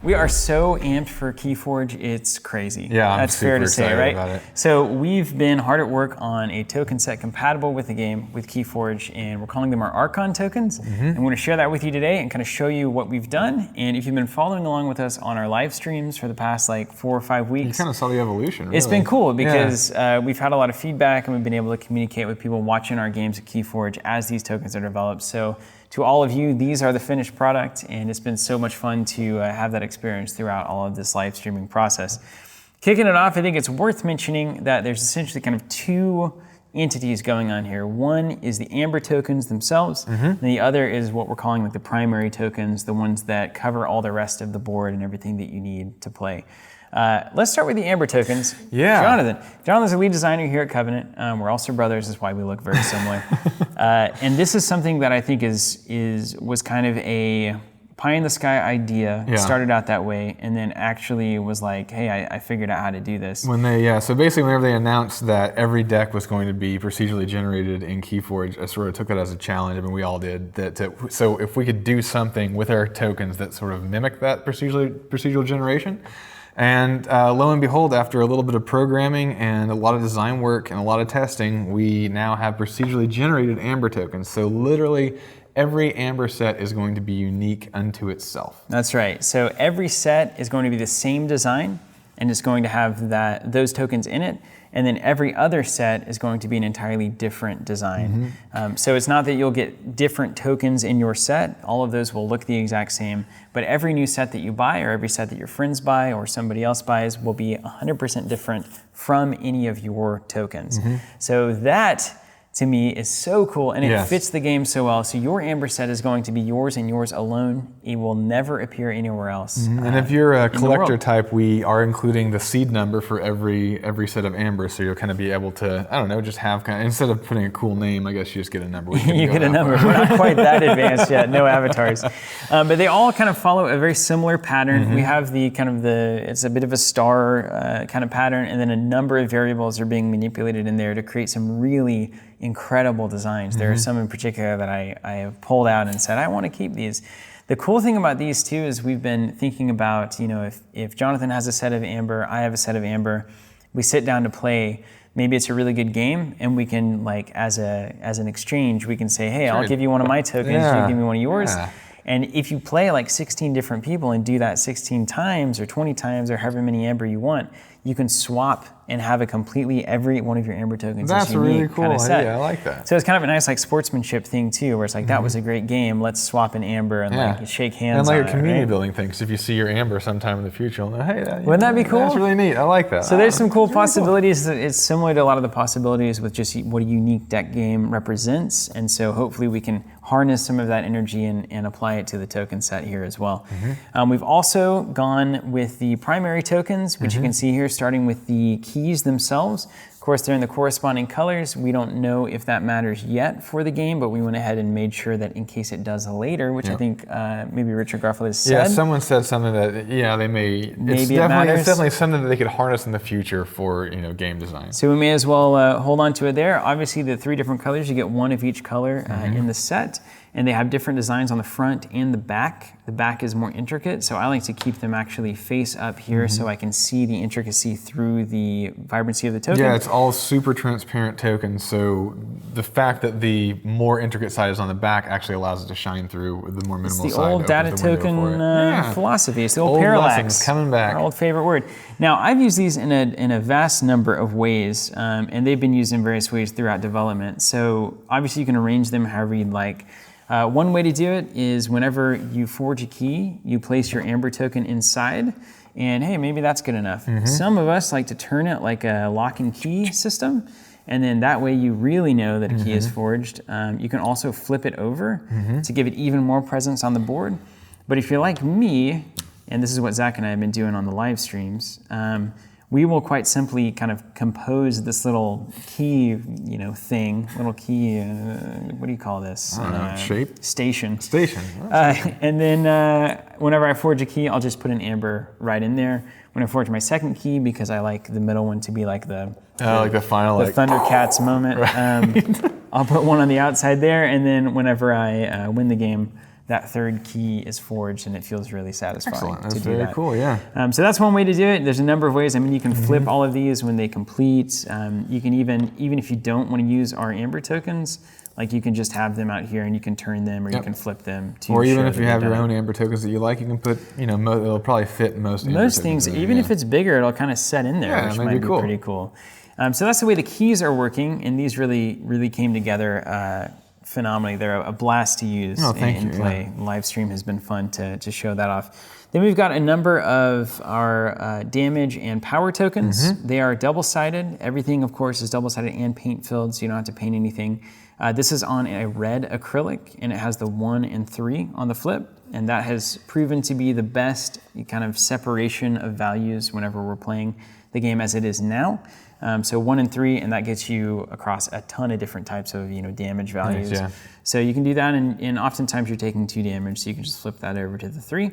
We are so amped for KeyForge, it's crazy. Yeah, that's fair to say, right? About it. So we've been hard at work on a token set compatible with the game with KeyForge, and we're calling them our Archon Tokens. And we're going to share that with you today and kind of show you what we've done. And if you've been following along with us on our live streams for the past like 4 or 5 weeks, you kind of saw the evolution. Really. It's been cool because we've had a lot of feedback and we've been able to communicate with people watching our games at KeyForge as these tokens are developed. So to all of you, these are the finished product, and it's been so much fun to have that experience throughout all of this live streaming process. Kicking it off, I think it's worth mentioning that there's essentially kind of 2 entities going on here. One is the Amber tokens themselves, and the other is what we're calling like the primary tokens, the ones that cover all the rest of the board and everything that you need to play. Let's start with the Amber tokens. Yeah. Jonathan's the lead designer here at Covenant. We're also brothers, that's why we look very similar. And this is something that I think was kind of a pie in the sky idea. Yeah. Started out that way, and then actually was like, hey, I figured out how to do this. So basically whenever they announced that every deck was going to be procedurally generated in KeyForge, I sort of took that as a challenge. I mean, we all did. So if we could do something with our tokens that sort of mimic that procedural generation. And lo and behold, after a little bit of programming and a lot of design work and a lot of testing, we now have procedurally generated Amber tokens. So literally every Amber set is going to be unique unto itself. That's right. So every set is going to be the same design, and it's going to have those tokens in it. And then every other set is going to be an entirely different design. So it's not that you'll get different tokens in your set. All of those will look the exact same. But every new set that you buy, or every set that your friends buy, or somebody else buys, will be 100% different from any of your tokens. So that, to me, is so cool, and it fits the game so well. So your Amber set is going to be yours and yours alone. It will never appear anywhere else. And if you're a collector type, we are including the seed number for every set of Amber, so you'll kind of be able to, I don't know, just have kind of, instead of putting a cool name, I guess you just get a number. You get a number. We're not quite that advanced yet, no avatars. But they all kind of follow a very similar pattern. We have it's a bit of a star kind of pattern, and then a number of variables are being manipulated in there to create some really incredible designs. There are some in particular that I have pulled out and said, I want to keep these. The cool thing about these too is we've been thinking about, if Jonathan has a set of Amber, I have a set of Amber, we sit down to play, maybe it's a really good game, and we can, like, as an exchange, we can say, hey, I'll give you one of my tokens, you give me one of yours. And if you play like 16 different people and do that 16 times or 20 times or however many Amber you want, you can swap and have a completely every one of your Amber tokens. That's a really cool idea. I like that. So it's kind of a nice like sportsmanship thing too, where it's like, that was a great game, let's swap an Amber and like shake hands. And like on a community building thing, because if you see your Amber sometime in the future, you'll know, hey, wouldn't that be cool? That's really neat. I like that. So there's some cool possibilities. Cool. It's similar to a lot of the possibilities with just what a unique deck game represents. And so hopefully we can harness some of that energy and apply it to the token set here as well. We've also gone with the primary tokens, which you can see here, starting with the keys themselves. Of course, they're in the corresponding colors. We don't know if that matters yet for the game, but we went ahead and made sure that in case it does later, which I think maybe Richard Garfield has said. Yeah, someone said something that, they may. It's definitely something that they could harness in the future for game design. So we may as well hold on to it there. Obviously, the 3 different colors, you get one of each color in the set. And they have different designs on the front and the back. The back is more intricate, so I like to keep them actually face up here so I can see the intricacy through the vibrancy of the token. Yeah, it's all super transparent tokens, so the fact that the more intricate side is on the back actually allows it to shine through with the more minimal side. It's the old data token philosophy. It's the old parallax. Coming back. Our old favorite word. Now, I've used these in a vast number of ways, and they've been used in various ways throughout development. So obviously you can arrange them however you'd like. One way to do it is whenever you forge a key, you place your Amber token inside, and hey, maybe that's good enough. Some of us like to turn it like a lock and key system, and then that way you really know that a key is forged. You can also flip it over to give it even more presence on the board. But if you're like me, and this is what Zach and I have been doing on the live streams, we will quite simply kind of compose this little key, thing, little key, what do you call this? I don't know, shape? Station. And then whenever I forge a key, I'll just put an Amber right in there. When I forge my second key, because I like the middle one to be like the final, the Thundercats moment, I'll put one on the outside there, and then whenever I win the game, that third key is forged, and it feels really satisfying. Excellent. That's to do very that. cool, yeah. So that's one way to do it. There's a number of ways. I mean, you can flip all of these when they complete. You can even if you don't want to use our Amber tokens, like you can just have them out here and you can turn them, or you can flip them to or even show if you have your own Amber tokens that you like, you can put, it'll probably fit most Amber things, tokens even if it's bigger, it'll kind of set in there, which might be pretty cool. So that's the way the keys are working, and these really came together phenomenally. They're a blast to use and play. Yeah. Live stream has been fun to show that off. Then we've got a number of our damage and power tokens. They are double-sided. Everything, of course, is double-sided and paint-filled, so you don't have to paint anything. This is on a red acrylic, and it has the 1 and 3 on the flip, and that has proven to be the best kind of separation of values whenever we're playing the game as it is now. So 1 and 3, and that gets you across a ton of different types of damage values. Nice, yeah. So you can do that, and oftentimes you're taking 2 damage, so you can just flip that over to the 3.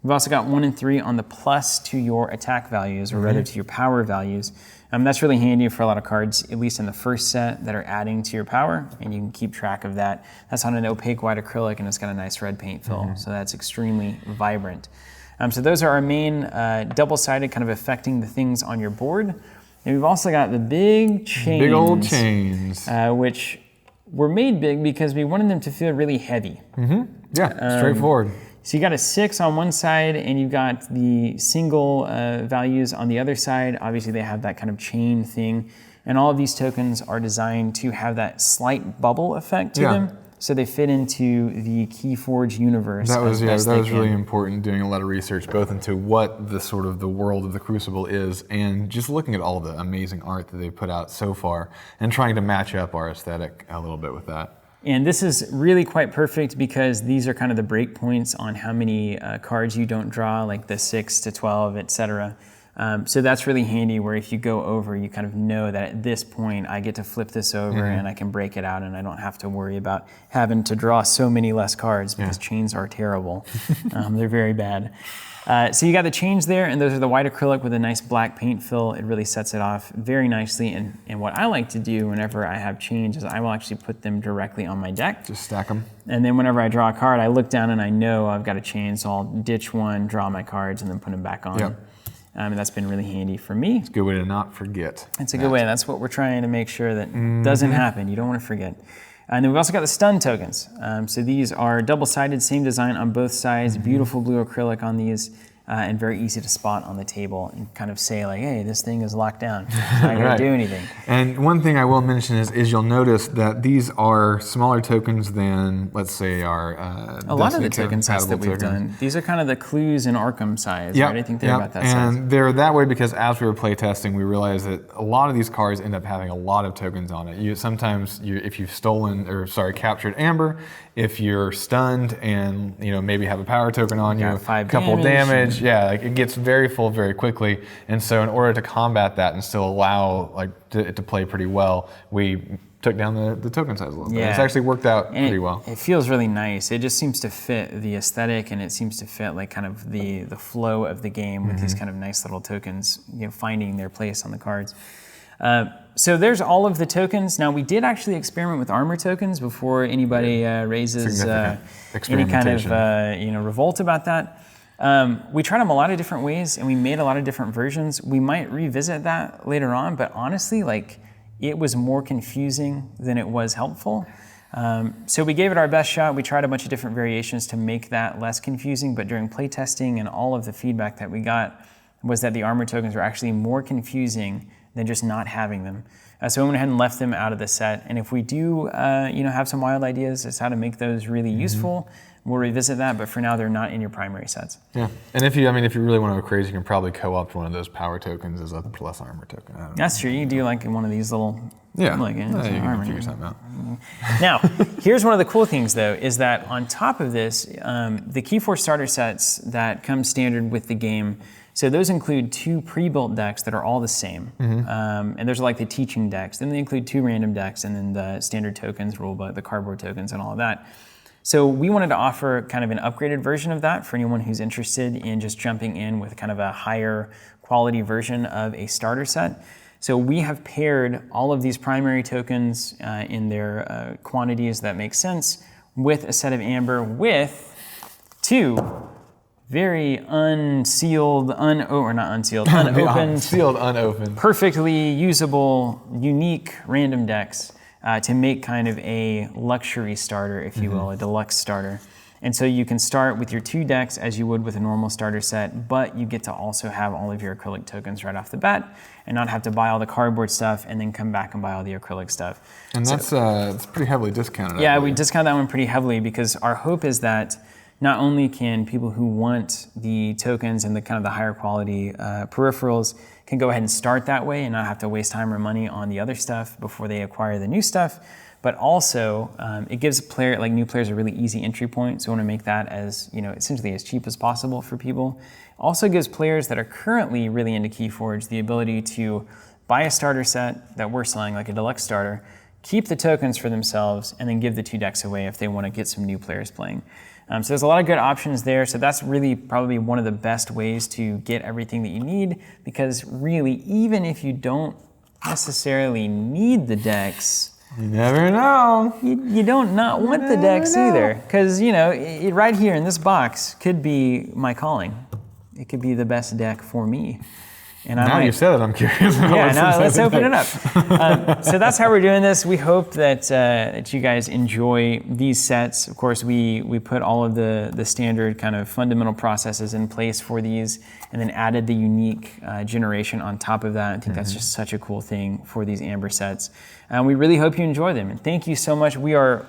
We've also got 1 and 3 on the plus to your attack values, or rather to your power values. That's really handy for a lot of cards, at least in the first set, that are adding to your power, and you can keep track of that. That's on an opaque white acrylic, and it's got a nice red paint fill, so that's extremely vibrant. So those are our main double-sided, kind of affecting the things on your board. And we've also got the big chains. Big old chains. Which were made big because we wanted them to feel really heavy. Yeah, straightforward. So you got a 6 on one side, and you've got the single values on the other side. Obviously, they have that kind of chain thing. And all of these tokens are designed to have that slight bubble effect to them. So they fit into the KeyForge universe. That was really important, doing a lot of research both into what the world of the Crucible is, and just looking at all the amazing art that they've put out so far, and trying to match up our aesthetic a little bit with that. And this is really quite perfect because these are kind of the break points on how many cards you don't draw, like the 6 to 12, etc. So that's really handy, where if you go over, you kind of know that at this point I get to flip this over and I can break it out, and I don't have to worry about having to draw so many less cards, because chains are terrible. They're very bad. So you got the chains there, and those are the white acrylic with a nice black paint fill. It really sets it off very nicely. And what I like to do whenever I have chains is I will actually put them directly on my deck. Just stack them. And then whenever I draw a card, I look down and I know I've got a chain, so I'll ditch one, draw my cards, and then put them back on. And that's been really handy for me. It's a good way to not forget. It's a good way. That's what we're trying to make sure that doesn't happen. You don't want to forget. And then we've also got the stun tokens. So these are double-sided, same design on both sides, beautiful blue acrylic on these, and very easy to spot on the table and kind of say like, hey, this thing is locked down. It's not going to do anything. And one thing I will mention is you'll notice that these are smaller tokens than, let's say, our a lot of the token sets that we've done. These are kind of the clues in Arkham size, right? I think they're about that size. And they're that way because as we were playtesting, we realized that a lot of these cards end up having a lot of tokens on it. Sometimes if you've captured Amber, if you're stunned and maybe have a power token on you, a couple damage, like it gets very full very quickly. And so in order to combat that and still allow it to play pretty well, we took down the token size a little bit. It's actually worked out pretty well. It feels really nice. It just seems to fit the aesthetic, and it seems to fit like kind of the flow of the game with these kind of nice little tokens, finding their place on the cards. So there's all of the tokens. Now, we did actually experiment with armor tokens before anybody raises any kind of revolt about that. We tried them a lot of different ways, and we made a lot of different versions. We might revisit that later on, but honestly, it was more confusing than it was helpful. So we gave it our best shot. We tried a bunch of different variations to make that less confusing, but during playtesting and all of the feedback that we got was that the armor tokens were actually more confusing than just not having them. So we went ahead and left them out of the set. And if we do have some wild ideas as how to make those really useful, we'll revisit that, but for now they're not in your primary sets. Yeah, and if you really want to go crazy, you can probably co-opt one of those power tokens as a plus armor token. That's true. You can do one of these little. You can figure something out. Now, here's one of the cool things though, is that on top of this, the KeyForge starter sets that come standard with the game. So those include 2 pre-built decks that are all the same. And those are like the teaching decks. Then they include 2 random decks, and then the standard tokens, rulebook, the cardboard tokens, and all of that. So we wanted to offer kind of an upgraded version of that for anyone who's interested in just jumping in with kind of a higher quality version of a starter set. So we have paired all of these primary tokens in their quantities that make sense with a set of Amber with 2 very unsealed, unopened, sealed, unopened, perfectly usable, unique random decks to make kind of a luxury starter, if you will, a deluxe starter. And so you can start with your 2 decks as you would with a normal starter set, but you get to also have all of your acrylic tokens right off the bat and not have to buy all the cardboard stuff and then come back and buy all the acrylic stuff. And that's it's pretty heavily discounted. Yeah, we discount that one pretty heavily because our hope is that not only can people who want the tokens and the kind of the higher quality peripherals can go ahead and start that way and not have to waste time or money on the other stuff before they acquire the new stuff, but also it gives new players a really easy entry point. So we want to make that as, essentially as cheap as possible for people. Also gives players that are currently really into KeyForge the ability to buy a starter set that we're selling, like a deluxe starter, keep the tokens for themselves, and then give the 2 decks away if they want to get some new players playing. So there's a lot of good options there. So that's really probably one of the best ways to get everything that you need, because really, even if you don't necessarily need the decks, you never know. You don't not want the decks either, because right here in this box could be my calling. It could be the best deck for me. And now you said it, I'm curious. Let's open it up. So that's how we're doing this. We hope that you guys enjoy these sets. Of course, we put all of the standard kind of fundamental processes in place for these, and then added the unique generation on top of that. I think that's just such a cool thing for these Amber sets. And we really hope you enjoy them. And thank you so much. We are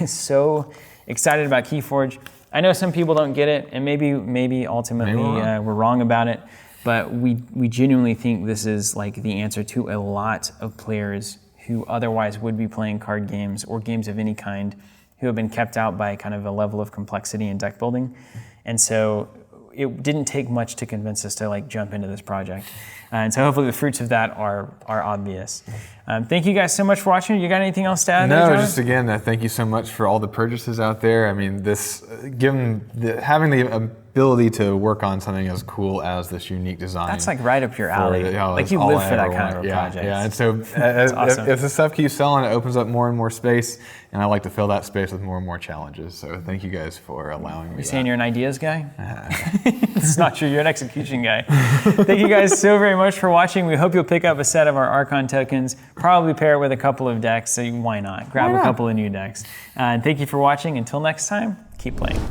so excited about KeyForge. I know some people don't get it, and maybe ultimately we're wrong about it. But we genuinely think this is like the answer to a lot of players who otherwise would be playing card games or games of any kind, who have been kept out by kind of a level of complexity in deck building. And so it didn't take much to convince us to jump into this project. And so hopefully the fruits of that are obvious. Thank you guys so much for watching. You got anything else to add? No, there, just again, thank you so much for all the purchases out there. I mean, having the ability to work on something as cool as this unique design. That's right up your alley. You live for that kind of a project. Yeah, and so awesome. if the stuff keeps selling, it opens up more and more space, and I like to fill that space with more and more challenges. So thank you guys for allowing me. You're saying you're an ideas guy? It's not true, you're an execution guy. Thank you guys so very much for watching. We hope you'll pick up a set of our Archon tokens, probably pair it with a couple of decks, so why not? Grab a couple of new decks. And thank you for watching. Until next time, keep playing.